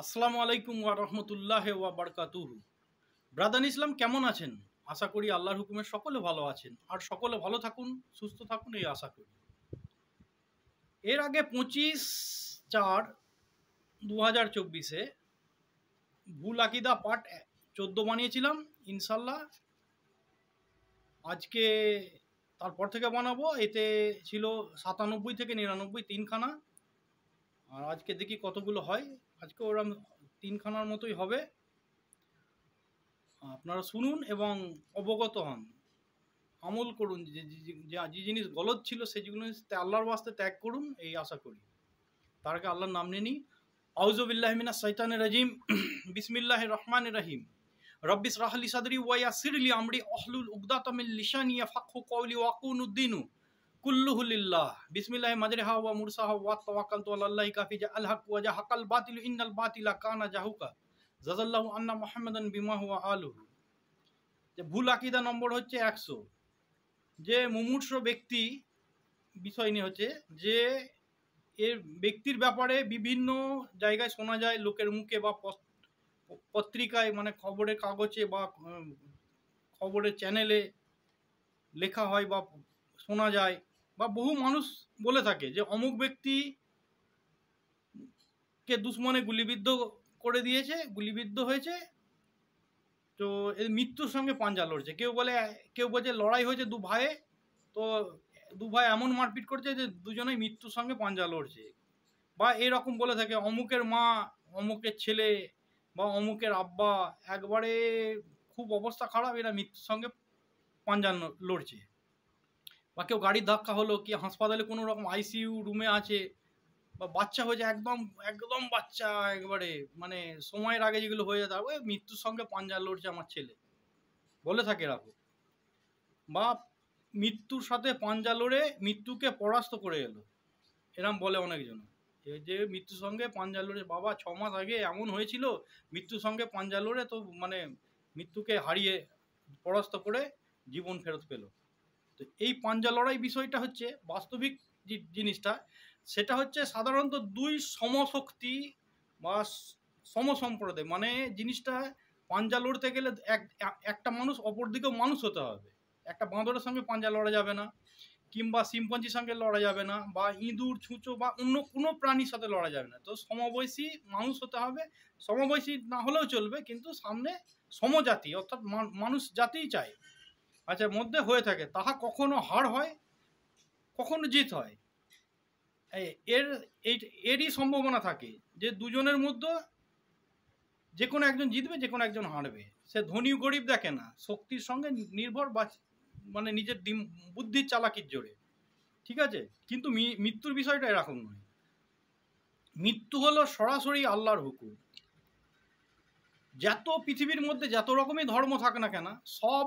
আসসালামু আলাইকুম ওয়া রাহমাতুল্লাহি ওয়া বারাকাতুহু। ব্রাদার ইসলাম কেমন আছেন? আশা করি আল্লাহর হুকুমে সকলে ভালো আছেন আর সকলে ভালো থাকুন, সুস্থ থাকুন এই আশা করি। এর আগে 25/4/2024-এ ভুল আকিদা পার্ট 14 বানিয়েছিলাম। ইনশাল্লাহ আজকে তারপর থেকে বানাবো। এতে ছিল 97 থেকে 99 তিনখানা, আর আজকে দেখি কতগুলো হয়। আজকে ওরা তিনখানার মতোই হবে। আপনারা শুনুন এবং অবগত হন, আমল করুন। যে জিনিস গলত ছিল সেই জিনিস আল্লাহর ওয়াস্তে ত্যাগ করুন এই আশা করি। তার আগে আল্লাহর নাম নিয়ে নিই। আউযু বিল্লাহি মিনাশ শাইতানির রাজিম। বিসমিল্লাহির রহমানির রহিম। রব্বি ইশরাহ লি সাদরি ওয়া ইয়াসসির লি আমরি ওয়াহলুল উকদাতাম মিন লিসানি ইয়াফকাহু কওলি ওয়াকুনুদ্দিনু কুল্লুহু লিল্লাহ। বিসমিল্লাহি মাজরিহা ওয়া মুরসাহা ওয়া তাওয়াক্কালতু আলাল্লাহি কাফি জাআল হক ওয়া জাহাকাল বাতিল ইন্নাল বাতিলা কানা জাহুকা। জাযাল্লাহু আন্না মুহাম্মাদান বিমা হুয়া আলুহু। যে ভুল আকিদা নম্বর হচ্ছে 100। যে মুমূর্ষ ব্যক্তি বিষয় নিয়ে হচ্ছে যে এর ব্যক্তির ব্যাপারে বিভিন্ন জায়গায় শোনা যায়, লোকের মুখে বা পত্রিকায়, মানে খবরের কাগজে বা খবরের চ্যানেলে লেখা হয় বা শোনা যায়, বা বহু মানুষ বলে থাকে যে অমুক ব্যক্তিকে দুশ্মনে গুলিবিদ্ধ করে দিয়েছে, গুলিবিদ্ধ হয়েছে, তো এর মৃত্যুর সঙ্গে পাঞ্জা লড়ছে। কেউ বলছে লড়াই হয়েছে দু ভাইয়ে, তো দু ভাই এমন মারপিট করছে যে দুজনেই মৃত্যুর সঙ্গে পাঞ্জা লড়ছে। বা এরকম বলে থাকে অমুকের মা, অমুকের ছেলে বা অমুকের আব্বা একবারে খুব অবস্থা খারাপ, এরা মৃত্যুর সঙ্গে পাঞ্জা লড়ছে। বা কেউ গাড়ির ধাক্কা হলো, কি হাসপাতালে কোনো রকম আইসিইউ রুমে আছে, বা বাচ্চা হয়েছে, একদম একদম বাচ্চা একবারে, মানে সময়ের আগে যেগুলো হয়ে যেত, ওই মৃত্যুর সঙ্গে পাঞ্জা লড়ছে আমার ছেলে, বলে থাকে এরকম। বা মৃত্যুর সাথে পাঞ্জা লড়ে মৃত্যুকে পরাস্ত করে এলো, এরম বলে অনেকজন। যে মৃত্যুর সঙ্গে পাঞ্জা লড়ে, বাবা 6 মাস আগে এমন হয়েছিল, মৃত্যুর সঙ্গে পাঞ্জা লড়ে তো মানে মৃত্যুকে হারিয়ে পরাস্ত করে জীবন ফেরত পেল। তো এই পাঞ্জা লড়াই বিষয়টা হচ্ছে বাস্তবিক যে জিনিসটা, সেটা হচ্ছে সাধারণত দুই সমশক্তি বা সমসম্প্রদায়, মানে জিনিসটা পাঞ্জা লড়তে গেলে একটা মানুষ অপর দিকেও মানুষ হতে হবে। একটা বাঁদরের সঙ্গে পাঞ্জা লড়া যাবে না, কিংবা শিম্পাঞ্জির সঙ্গে লড়া যাবে না, বা ইঁদুর ছুঁচো বা অন্য কোনো প্রাণীর সাথে লড়া যাবে না। তো সমবয়সী মানুষ হতে হবে। সমবয়সী না হলেও চলবে, কিন্তু সামনে সমজাতি অর্থাৎ মানুষ জাতিই চাই, আচ্ছা মধ্যে হয়ে থাকে, তাহা কখনো হার হয়, কখনো জিত হয়। এরই সম্ভাবনা থাকে যে দুজনের মধ্যে যে কোনো একজন জিতবে, যে কোনো একজন হারবে। সে ধনী গরিব দেখে না, শক্তির সঙ্গে নির্ভর বা মানে নিজের বুদ্ধির চালাকির জোরে, ঠিক আছে। কিন্তু মৃত্যুর বিষয়টা এরকম নয়। মৃত্যু হলো সরাসরি আল্লাহর হুকুম। যত পৃথিবীর মধ্যে যত রকমই ধর্ম থাকে না কেন, সব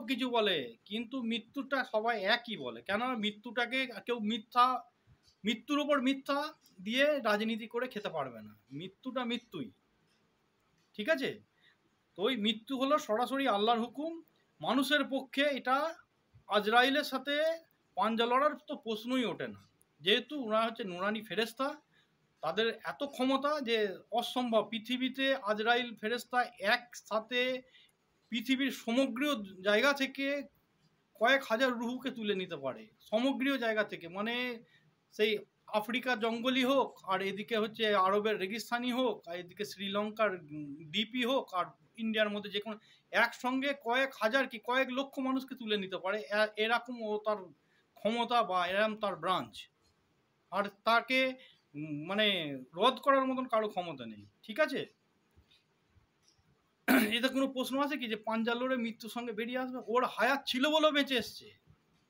কিছু বলে, কিন্তু মৃত্যুটা সবাই একই বলে। কেন? মৃত্যুটাকে কেউ মৃত্যুর ওপর মিথ্যা দিয়ে রাজনীতি করে খেতে পারবে না। মৃত্যুটা মৃত্যুই, ঠিক আছে। তো ওই মৃত্যু হলো সরাসরি আল্লাহর হুকুম। মানুষের পক্ষে এটা আজরাইলের সাথে পাঞ্জা লড়ার তো প্রশ্নই ওঠে না, যেহেতু ওরা হচ্ছে নুরানি ফেরেশতা। তাদের এত ক্ষমতা যে অসম্ভব। পৃথিবীতে আজরাইল ফেরেশতা একসাথে পৃথিবীর সমগ্র জায়গা থেকে কয়েক হাজার রুহুকে তুলে নিতে পারে, সমগ্র জায়গা থেকে, মানে সেই আফ্রিকার জঙ্গলই হোক, আর এদিকে হচ্ছে আরবের রেগিস্তানি হোক, আর এদিকে শ্রীলঙ্কার দ্বীপই হোক, আর ইন্ডিয়ার মধ্যে যে কোনো, একসঙ্গে কয়েক হাজার কি কয়েক লক্ষ মানুষকে তুলে নিতে পারে। এরকম ও তার ক্ষমতা বা এরকম তার ব্রাঞ্চ। আর তাকে মানে রদ করার মতন কারো ক্ষমতা নেই, ঠিক আছে। এতে কোনো প্রশ্ন আছে কি যে পাঞ্জা লড়ে মৃত্যুর সঙ্গে বেরিয়ে আসবে? ওর হায়াত ছিল বলেও বেঁচে এসছে,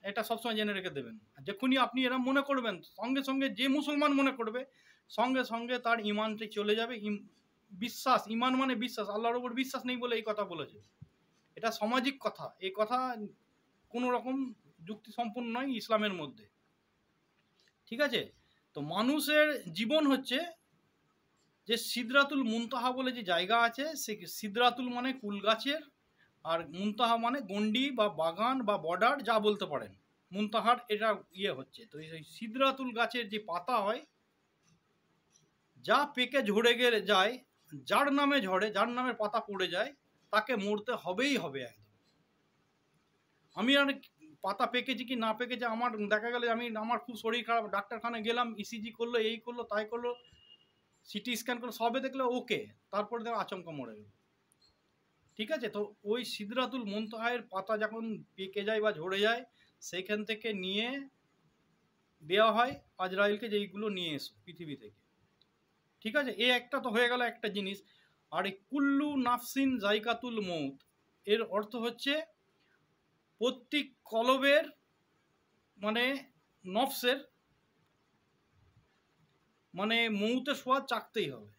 এটা সবসময় জেনে রেখে দেবেন। যখনই আপনি এরা মনে করবেন, সঙ্গে সঙ্গে যে মুসলমান মনে করবে, সঙ্গে সঙ্গে তার ইমানটি চলে যাবে। বিশ্বাস, ইমান মানে বিশ্বাস, আল্লাহর ওপর বিশ্বাস নেই বলে এই কথা বলেছে। এটা সামাজিক কথা, এই কথা কোনো রকম যুক্তি সম্পন্ন নয় ইসলামের মধ্যে, ঠিক আছে। তো মানুষের জীবন হচ্ছে যে সিদরাতুল মুনতাহা বলে যে জায়গা আছে, সে সিদরাতুল মানে কুল গাছের, আর মুনতাহা মানে গন্ডি বা বাগান বা বর্ডার, যা বলতে পারেন। মুনতাহার এটা হচ্ছে, তো এই সিদরাতুল গাছের যে পাতা হয়, যা পেকে ঝরে গেলে যায়, যার নামে ঝরে, যার নামের পাতা পড়ে যায়, তাকে মরতে হবেই হবে একদম। আমি আর পাতা পেকেছি কি না পেকেছে, আমার দেখা গেলে আমার খুব শরীর খারাপ, ডাক্তারখানায় গেলাম, ইসিজি করলো, এই করলো তাই করলো, সিটি স্ক্যান করলো, সবে দেখলো ওকে, তারপরে দেখো আচমকা মরে গেল। ঠিক আছে, তো ওই সিদরাতুল মুনতাহার পাতা যখন পেকে যায় বা ঝরে যায়, সেখান থেকে নিয়ে দেওয়া হয় আজরাইলকে যে এইগুলো নিয়ে এসো পৃথিবী থেকে। ঠিক আছে, এই একটা তো হয়ে গেল একটা জিনিস। আর এই কুল্লু নাফসিন জাইকাতুল মৌত এর অর্থ হচ্ছে প্রত্যেক কলবের মানে নফসের মানে মৌতের সোয়াদ চাকতেই হবে,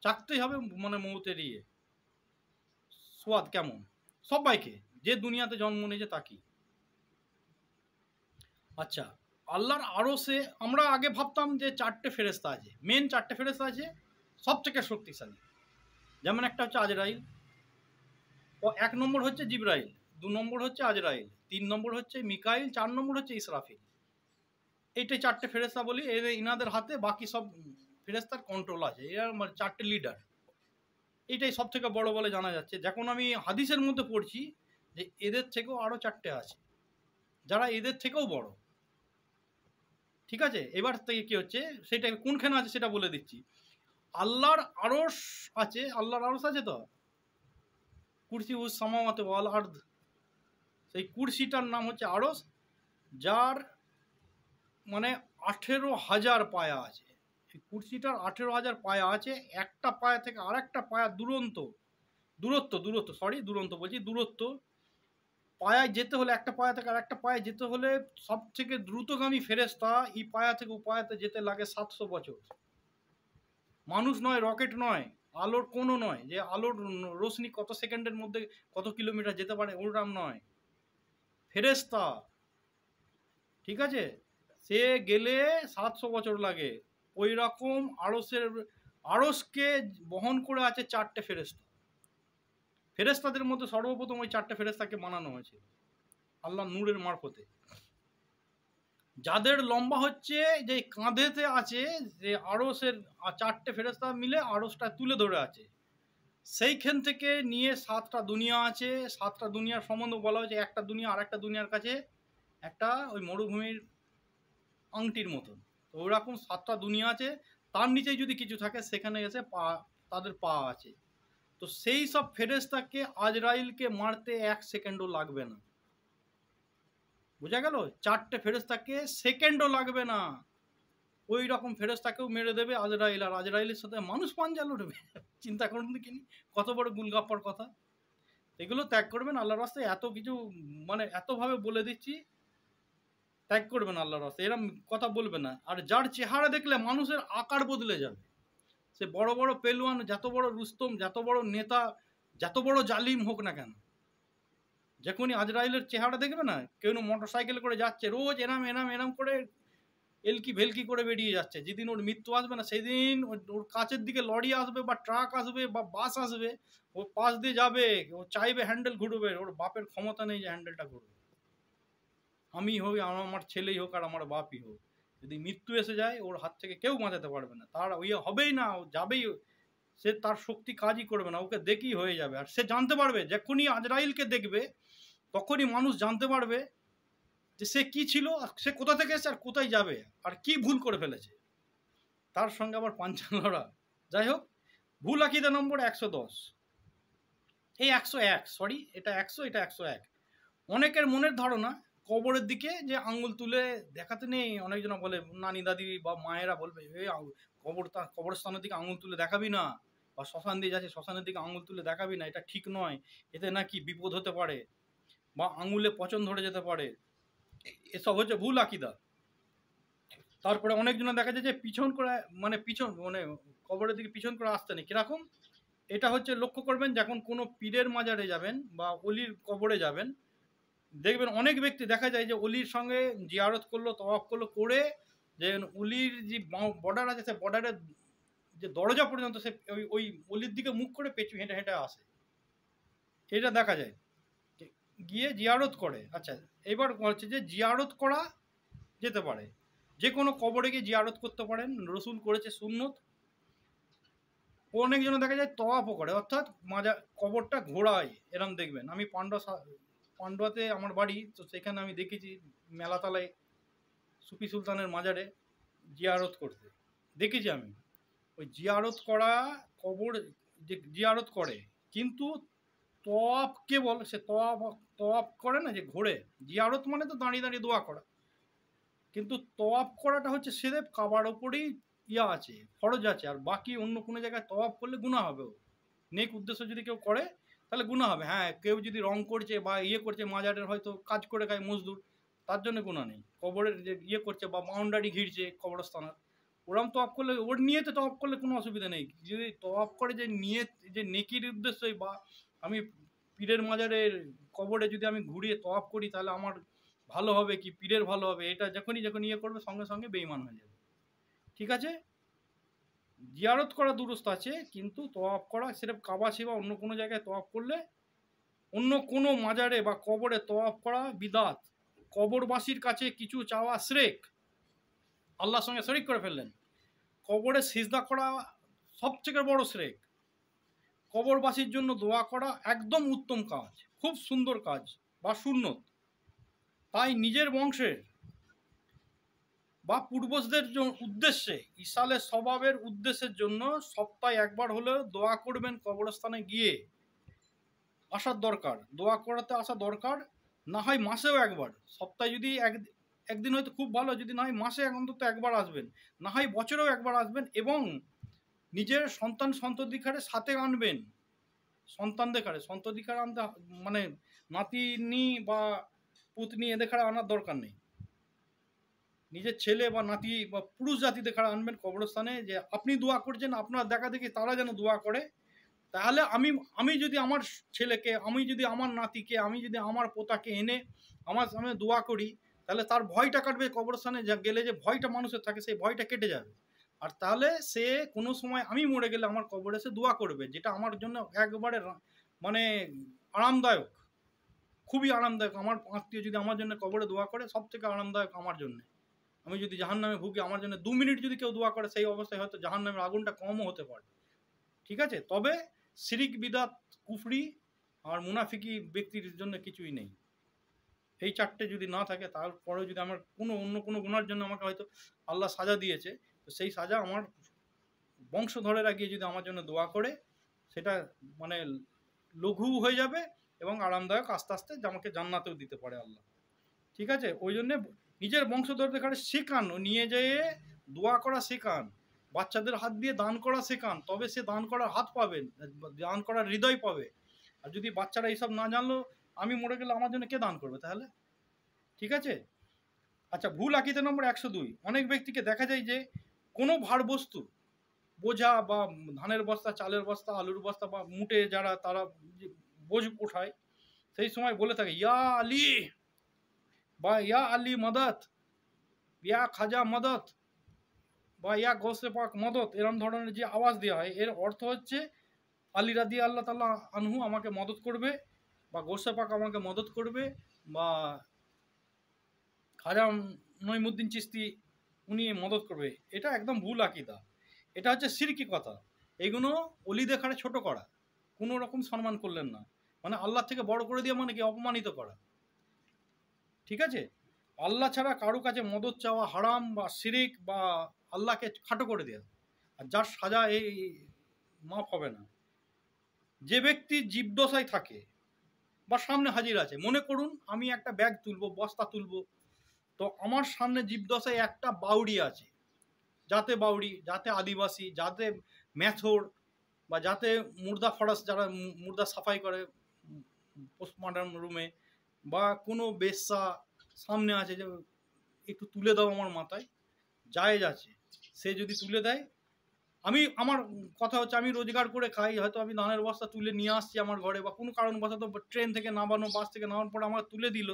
চাকতেই হবে, মানে মৌতের সোয়াদ কেমন সবাইকে, যে দুনিয়াতে জন্ম নিয়েছে তাকেই। আচ্ছা, আল্লাহর আরশে আমরা আগে ভাবতাম যে 4টে ফেরেশতা আছে, মেন 4টে ফেরেশতা আছে সবথেকে শক্তিশালী। যেমন একটা হচ্ছে আজরাইল, ও 1 নম্বর হচ্ছে জিবরাইল, 2 নম্বর হচ্ছে আজরাইল, 3 নম্বর হচ্ছে মিকাইল, 4 নম্বর হচ্ছে ইসরাফিল। এইটাই 4টে ফেরেশতা বলি, ইনাদের হাতে বাকি সব ফেরেশতার কন্ট্রোল আছে, এরা 4টে লিডার। এইটাই সব থেকে বড় বলে জানা যাচ্ছে। যখন আমি হাদিসের মধ্যে পড়ছি যে এদের থেকেও আরও 4টে আছে যারা এদের থেকেও বড়। ঠিক আছে, এবার থেকে কি হচ্ছে সেটা কোনখানে আছে সেটা বলে দিচ্ছি। আল্লাহর আরশ আছে, আল্লাহর আরশ আছে তো, কুরসি উস সামাওয়াতি ওয়াল আরদ, সেই কুরসিটার নাম হচ্ছে আরশ, যার মানে 18,000 পায়া আছে। এই কুরসিটার 18,000 পায়া আছে, একটা পায়া থেকে আরেকটা পায়া দূরত্ব বলছি, দূরত্ব পায়ায় যেতে হলে, একটা পায়া থেকে আরেকটা পায়ে যেতে হলে সব থেকে দ্রুতগামী ফেরেশতা এই পায়া থেকে ও পায়াতে যেতে লাগে 700 বছর। মানুষ নয়, রকেট নয়, আলোর কোনো নয় যে আলোর রোশনি কত সেকেন্ডের মধ্যে কত কিলোমিটার যেতে পারে, ওরকম নয়, ফেরেশতা। ঠিক আছে, সে গেলে 700 বছর লাগে। ওই রকম আরশকে বহন করে আছে 4টে ফেরেশতা। ফেরেশতাদের মধ্যে সর্বপ্রথম ওই 4টে ফেরেশতাকে বানানো হয়েছে আল্লাহ নূরের মারফতে। যাদের লম্বা হচ্ছে যে কাঁধেতে আছে, যে আরশের 4টে ফেরেশতা মিলে আরশটা তুলে ধরে আছে, সেইখান থেকে নিয়ে 7টা দুনিয়া আছে। 7টা দুনিয়ার সম্বন্ধে বলা হয়েছে, একটা দুনিয়া আর একটা দুনিয়ার কাছে একটা ওই মরুভূমির আংটির মতন। তো ওইরকম 7টা দুনিয়া আছে, তার নিচেই যদি কিছু থাকে সেখানে এসে তাদের পা আছে। তো সেই সব ফেরেশতাকে আজরাইলকে মারতে 1 সেকেন্ডও লাগবে না। বোঝা গেল, 4টে ফেরেশতাকে সেকেন্ডও লাগবে না। ওই রকম ফেরেশতাকেও মেরে দেবে আজরাইল, আর আজরাইলের সাথে মানুষ পাঞ্জা লড়বে। চিন্তা করুন দেখিনি, কত বড় গুলগাপ্পার কথা। এগুলো ত্যাগ করবেন আল্লাহর রাস্তায়। এত কিছু মানে এতভাবে বলে দিচ্ছি, ত্যাগ করবেন আল্লাহর রাস্তায়, এরকম কথা বলবে না। আর যার চেহারা দেখলে মানুষের আকার বদলে যাবে, সে বড় বড় পেলওয়ান, যত বড় রুস্তম, যত বড় নেতা, যত বড় জালিম হোক না কেন, যখনই আজরাইলের চেহারা দেখবে না, কেউ মোটর সাইকেল করে যাচ্ছে, রোজ এরাম এরাম এরাম করে এলকি ভেলকি করে বেরিয়ে যাচ্ছে, যেদিন ওর মৃত্যু আসবে না সেদিন ওর কাছের দিকে লরি আসবে বা ট্রাক আসবে বা বাস আসবে, ও পাশ দিয়ে যাবে, ও চাইবে হ্যান্ডেল ঘুরবে, ওর বাপের ক্ষমতা নেই যে হ্যান্ডেলটা ঘুরবে। আমি হোক, আমার ছেলেই হোক আর আমার বাপই হোক, যদি মৃত্যু এসে যায় ওর হাত থেকে কেউ বাঁচাতে পারবে না, তার ওই হবেই না, ও যাবেই, সে তার শক্তি কাজই করবে না, ওকে দেখেই হয়ে যাবে। আর সে জানতে পারবে, যখনই আজরাইলকে দেখবে তখনই মানুষ জানতে পারবে যে সে কি ছিল, সে কোথা থেকে এসেছে আর কোথায় যাবে, আর কি ভুল করে ফেলেছে, তার সঙ্গে আবার পাঞ্চা লড়া। যাই হোক, ভুল আকিদা নম্বর 110, এই 101, সরি এটা 100, এটা 101। অনেকের মনের ধারণা কবরের দিকে যে আঙ্গুল তুলে দেখাতে নেই, অনেকজন বলে, নানি দাদি বা মায়েরা বলবে, এই কবরস্থানের দিকে আঙুল তুলে দেখাবি না, বা শ্মশান দিয়ে যাচ্ছে শ্মশানের দিকে আঙুল তুলে দেখাবি না, এটা ঠিক নয়, এতে নাকি বিপদ হতে পারে বা আঙুলে পচন ধরে যেতে পারে। এসব হচ্ছে ভুল আকিদা। তারপরে অনেকজন দেখা যায় যে পিছন করে, মানে কবরের দিকে পিছন করে আসতে নেই। কিরকম? এটা হচ্ছে লক্ষ্য করবেন, যখন কোনো পীরের মাজারে যাবেন বা অলির কবরে যাবেন, দেখবেন অনেক ব্যক্তি দেখা যায় যে অলির সঙ্গে জিয়ারত করলো, তওয়াফ করলো, করে যে অলির যে বর্ডার আছে, সে বর্ডারের যে দরজা পর্যন্ত সে ওই অলির দিকে মুখ করে পেছু হেঁটে হেঁটে আসে, এটা দেখা যায়, গিয়ে জিয়ারত করে। আচ্ছা, এবার হচ্ছে যে জিয়ারত করা যেতে পারে, যে কোনো কবরে গিয়ে জিয়ারত করতে পারেন, রসুল করেছে সুন্নত। অনেকজন দেখা যায় তওয়াফও করে, অর্থাৎ মাজা কবরটা ঘোরায় এরম দেখবেন। আমি পান্ডুয়াতে আমার বাড়ি, তো সেখানে আমি দেখেছি মেলাতলায় সুফি সুলতানের মাজারে জিয়ারত করতে দেখেছি আমি। ওই জিয়ারত করা কবর যে জিয়ারত করে, কিন্তু তওয়াফ কেবল সে তওয়াফ করে না যে ঘোরে। জিয়ারত মানে তো দাঁড়িয়ে দাঁড়িয়ে দোয়া করা, কিন্তু তওয়াফ করাটা হচ্ছে সিরেফ কাবার ওপরেই ইয়া আছে, ফরজ আছে। আর বাকি অন্য কোনো জায়গায় তওয়াফ করলে গুনাহ হবে। ও নেক উদ্দেশ্য যদি কেউ করে তাহলে গুনাহ হবে। হ্যাঁ, কেউ যদি রং করছে বা ইয়ে করছে, মাজারের হয়তো কাজ করে খায় মজদুর, তার জন্য গুনাহ নেই। কবরের যে ইয়ে করছে বা বাউন্ডারি ঘিরছে কবরস্থানের, ওরম তওয়াফ করলে, ওর নিয়েতে তওয়াফ করলে কোনো অসুবিধা নেই। যদি তওয়াফ করে যে নিয়ত, যে নেকির উদ্দেশ্যই, বা আমি পীরের মাজারের কবরে যদি আমি ঘুরিয়ে তওয়াফ করি তাহলে আমার ভালো হবে কি পীরের ভালো হবে, এটা যখনই ইয়ে করবে সঙ্গে সঙ্গে বেঈমান হয়ে যাবে। ঠিক আছে, জিয়ারত করা দুরুস্ত আছে, কিন্তু তওয়াফ করা সির্ফ কাবা বা অন্য কোনো জায়গায় তওয়াফ করলে, অন্য কোনো মাজারে বা কবরে তওয়াফ করা বিদাত। কবরবাসীর কাছে কিছু চাওয়া শিরক, আল্লাহর সঙ্গে শরীক করে ফেললেন। কবরে সিজদা করা সবথেকে বড় শিরক। কবরবাসীর জন্য দোয়া করা একদম উত্তম কাজ, খুব সুন্দর কাজ বা সুন্নত। তাই নিজের বংশের বা পূর্বজদের উদ্দেশ্যে, ইসালের স্বভাবের উদ্দেশ্যের জন্য সপ্তাহে একবার হলেও দোয়া করবেন। কবরস্থানে গিয়ে আসার দরকার, দোয়া করাতে আসা দরকার। না হয় মাসেও একবার, সপ্তাহে যদি একদিন হয়তো খুব ভালো, যদি না হয় মাসে অন্তত একবার আসবেন, না হয় বছরেও একবার আসবেন। এবং নিজের সন্তান সন্ততিকারের সাথে আনবেন। সন্ততিকার আনতে মানে নাতিনি বা পুতনি এদের খাড়া আনার দরকার নেই। নিজের ছেলে বা নাতি বা পুরুষ জাতিদের খাড়া আনবেন কবরস্থানে, যে আপনি দোয়া করছেন, আপনার দেখা দেখি তারা যেন দোয়া করে। তাহলে আমি যদি আমার ছেলেকে, আমি যদি আমার নাতিকে, আমি যদি আমার পোতাকে এনে আমার সামনে দোয়া করি, তাহলে তার ভয়টা কাটবে। কবরস্থানে গেলে যে ভয়টা মানুষের থাকে, সেই ভয়টা কেটে যাবে। আর তাহলে সে কোনো সময় আমি মরে গেলে আমার কবরে সে দোয়া করবে, যেটা আমার জন্য একবারে মানে আরামদায়ক, খুবই আরামদায়ক। আমার আত্মীয় যদি আমার জন্য কবরে দোয়া করে, সব থেকে আরামদায়ক আমার জন্য। আমি যদি জাহান্নামে ভুগি, আমার জন্য 2 মিনিট যদি কেউ দোয়া করে, সেই অবস্থায় হয়তো জাহান্নামের আগুনটা কমও হতে পারে। ঠিক আছে, তবে শিরিক, বিদাত, কুফরি আর মুনাফিকি ব্যক্তির জন্য কিছুই নেই। এই চারটে যদি না থাকে, তারপরেও যদি আমার অন্য কোনো গুনার জন্য আমাকে হয়তো আল্লাহ সাজা দিয়েছে, তো সেই সাজা আমার বংশধরেরা গিয়ে যদি আমার জন্য দোয়া করে, সেটা মানে লঘু হয়ে যাবে এবং আরামদায়ক, আস্তে আস্তে আমাকে জান্নাতেও দিতে পারে আল্লাহ। ঠিক আছে, ওই জন্যে নিজের বংশধরদের কাছে শেখান, নিয়ে যেয়ে দোয়া করা শেখান, বাচ্চাদের হাত দিয়ে দান করা শেখান, তবে সে দান করার হাত পাবেন, দান করার হৃদয় পাবে। আর যদি বাচ্চারা এইসব না জানলো, আমি মরে গেলে আমার জন্য কে দান করবে তাহলে? ঠিক আছে। আচ্ছা, ভুল আকীদা নম্বর 102। অনেক ব্যক্তিকে দেখা যায় যে কোনো ভার বস্তু, বোঝা বা ধানের বস্তা, চালের বস্তা, আলুর বস্তা বা মুটে যারা তারা বোঝ ওঠায়, সেই সময় বলে থাকে ইয়া আলী বা ইয়া আলী মদত, ইয়া খাজা মদত বা ইয়া গৌসে পাক মদত, এরম ধরনের যে আওয়াজ দেওয়া হয়, এর অর্থ হচ্ছে আলী রাদি আল্লাহ তাআলা আনহু আমাকে মদত করবে, বা গৌসে পাক আমাকে মদত করবে, বা খাজা নঈমুদ্দিন চিশতি উনি মদত করবে। এটা একদম ভুল আকীদা, এটা হচ্ছে শিরকি কথা। এইগুলো অলি দেখারে ছোট করা, কোনো রকম সম্মান করলেন না, মানে আল্লাহ থেকে বড় করে দেওয়া, মানে কি অপমানিত করা। ঠিক আছে, আল্লাহ ছাড়া কারো কাছে মদত চাওয়া হারাম বা শিরিক, বা আল্লাহকে খাটো করে দেওয়া, আর যার সাজা এই মাফ হবে না। যে ব্যক্তি জীবদশায় থাকে বা সামনে হাজির আছে, মনে করুন আমি একটা ব্যাগ তুলবো, বস্তা তুলবো, তো আমার সামনে জীবদশায় একটা বাউরি আছে, যাতে বাউরি, যাতে আদিবাসী, যাতে মেথর, বা যাতে মুর্দা ফরাস, যারা মুর্দা সাফাই করে পোস্টমর্টম রুমে, বা কোনো বেশ্যা সামনে আছে, যে একটু তুলে দাও আমার মাথায়, জায়েজ আছে, সে যদি তুলে দেয়। আমার কথা হচ্ছে, আমি রোজগার করে খাই, হয়তো আমি ধানের বস্তা তুলে নিয়ে আসছি আমার ঘরে, বা কোনো কারণবশত ট্রেন থেকে নামানো, বাস থেকে নামানোর পরে আমার তুলে দিল,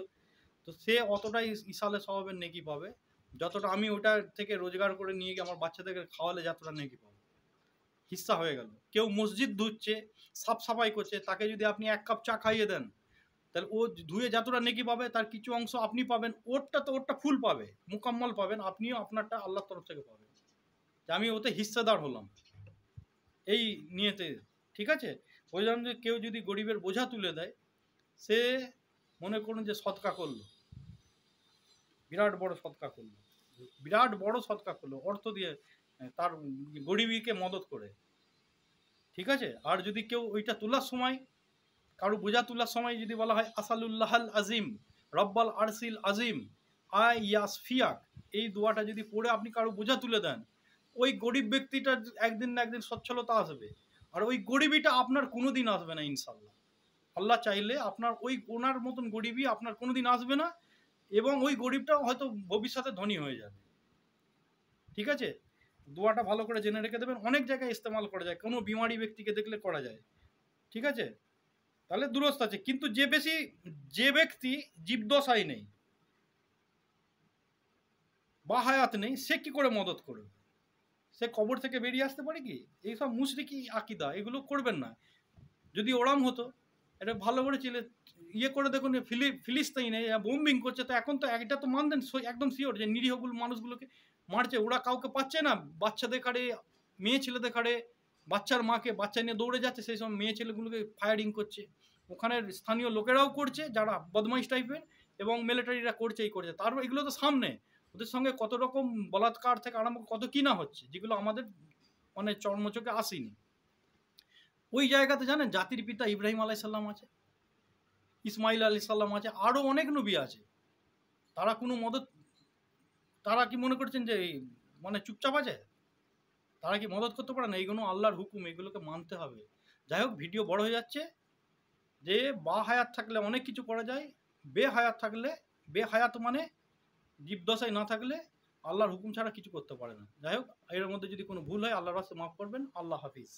তো সে অতটাই ইসালে স্বভাবের নেকি পাবে, যতটা আমি ওটা থেকে রোজগার করে নিয়ে গিয়ে আমার বাচ্চাদেরকে খাওয়ালে যতটা নেকি পাবে। হিস্সা হয়ে গেল। কেউ মসজিদ ধুচ্ছে, সাফ সাফাই করছে, তাকে যদি আপনি 1 কাপ চা খাইয়ে দেন, তাহলে ও ধুয়ে যতটা নেকি পাবে, তার কিছু অংশ আপনি পাবেন। ওরটা ফুল পাবে, মোকাম্মল পাবেন, আপনিও আপনারটা আল্লাহর তরফ থেকে পাবেন, যে আমি ওতে হিস্সাদার হলাম। এই নিয়েতে, ঠিক আছে? ওই জন্য কেউ যদি গরিবের বোঝা তুলে দেয়, সে মনে করুন যে সৎকা করলো, বিরাট বড় সৎকা করলো, বিরাট বড় সৎকা করলো অর্থ দিয়ে, তার গরিবীকে মদত করে, ঠিক আছে? আর যদি কেউ ওইটা তোলার সময়, কারো বোঝা তোলার সময় যদি বলা হয় আসালুল্লাহাল আজিম রব্বাল আরসিল আজিম আই ইয়াসফিয়াক, এই দোয়াটা যদি পড়ে আপনি কারো বোঝা তুলে দেন, ওই গরিব ব্যক্তিটার একদিন না একদিন সচ্ছলতা আসবে, আর ওই গরিবিটা আপনার কোনোদিন আসবে না ইনশাল্লাহ। আল্লাহ চাইলে আপনার ওই ওনার মতন গরিবী আপনার কোনোদিন আসবে না, এবং ওই গরিবটাও হয়তো ভবিষ্যতে ধনী হয়ে যাবে, ঠিক আছে? দোয়াটা ভালো করে জেনে রেখে দেবেন, অনেক জায়গায় ইস্তেমাল করা যায়, কোনো বিমারি ব্যক্তিকে দেখলে করা যায়, ঠিক আছে? তাহলে দুরস্ত আছে। কিন্তু যে ব্যক্তি জীবদশায় নেই বা হায়াত নেই, সে কি করে মদত করবে? সে কবর থেকে বেরিয়ে আসতে পারে কি? এইসব মুশরিকি আকিদা, এগুলো করবেন না। যদি ওরাম হতো, এটা ভালো করে ইয়ে করে দেখুন, ফিলিস্তিনে বোম্বিং করছে, তো এখন তো এটা তো মানতেন একদম শিওর যে নিরীহগুলো মানুষগুলোকে মারছে, ওরা কাউকে পাচ্ছে না, বাচ্চাদের কাড়ে, মেয়ে ছেলেদের কাড়ে, বাচ্চার মাকে বাচ্চা নিয়ে দৌড়ে যাচ্ছে, সেই সময় মেয়ে ছেলেগুলোকে ফায়ারিং করছে, ওখানের স্থানীয় লোকেরাও করছে যারা বদমাইশ টাইপের, এবং মিলিটারিরা করছেই করছে। তারপর এগুলো তো সামনে, ওদের সঙ্গে কত রকম বলাৎকার থেকে আরম্ভ কত কি না হচ্ছে, যেগুলো আমাদের মানে চর্মচোখে আসেনি। ওই জায়গাতে জানেন জাতির পিতা ইব্রাহিম আলাইসাল্লাম আছে, ইসমাইল আলাইসাল্লাম আছে, আরও অনেক নবী আছে। তারা কোনো মদত, তারা কি মনে করছেন যে মানে চুপচাপ আছে? তারা কি মদত করতে পারে না? এইগুলো আল্লাহর হুকুম, এগুলোকে মানতে হবে। যাই হোক, ভিডিও বড় হয়ে যাচ্ছে। যে বা হায়াত থাকলে অনেক কিছু করা যায়, বেহায়াত থাকলে, বেহায়াত মানে জীবদশায় না থাকলে আল্লাহর হুকুম ছাড়া কিছু করতে পারে না। যাই হোক, এর মধ্যে যদি কোনো ভুল হয় আল্লাহর রাস্তায় মাফ করবেন। আল্লাহ হাফিজ।